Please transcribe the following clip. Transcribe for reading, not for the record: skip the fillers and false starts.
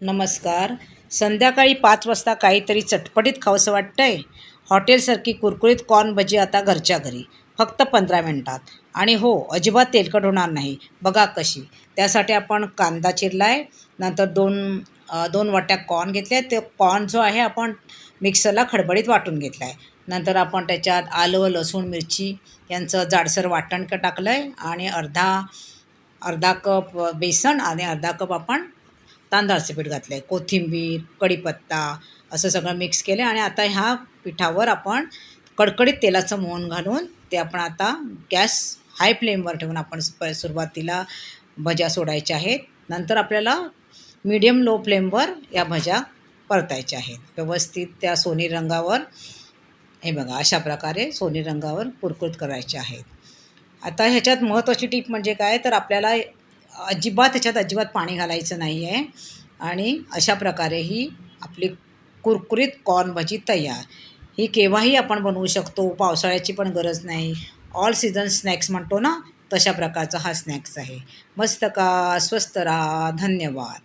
नमस्कार. संध्याकाळी 5 वाजता काहीतरी चटपटीत खावंसं वाटतंय. हॉटेलसारखी कुरकुरीत कॉर्न भजी आता घरच्या घरी. फक्त 15 मिनिटात. आणि हो, अजिबात तेलकट होणार नाही. बघा कशी. त्यासाठी आपण कांदा चिरला आहे. नंतर 2 वाट्या कॉर्न घेतले. ते कॉर्न जो आहे आपण मिक्सरला खडबडीत वाटून घेतला आहे. नंतर आपण त्याच्यात आलं, लसूण, मिरची यांचं जाडसर वाटण टाकलं आहे आणि अर्धा अर्धा कप बेसन आणि अर्धा कप आपण तांदळाचं पीठ घातलं आहे. कोथिंबीर, कढीपत्ता असं सगळं मिक्स केलं आणि आता ह्या पिठावर आपण कडकडीत तेलाचं मोहन घालून ते आपण आता गॅस हाय फ्लेमवर ठेवून आपण सुरुवातीला भज्या सोडायच्या आहेत. नंतर आपल्याला मीडियम लो फ्लेमवर या भज्या परतायच्या आहेत. व्यवस्थित त्या सोनेरी रंगावर हे बघा अशा प्रकारे सोनेरी रंगावर कुरकुरीत करायच्या आहेत. आता ह्याच्यात महत्त्वाची टीप म्हणजे काय तर आपल्याला अजिबात पाणी घालायचं नाही आहे आणि अशा प्रकारे ही आपली कुरकुरीत कॉर्न भजी तयार. ही केव्हाही आपण बनवू शकतो. पावसाळ्याची पण गरज नाही. ऑल सीझन स्नॅक्स म्हणतो ना, तशा प्रकारचा हा स्नॅक्स आहे. मस्त का, स्वस्त राहा. धन्यवाद.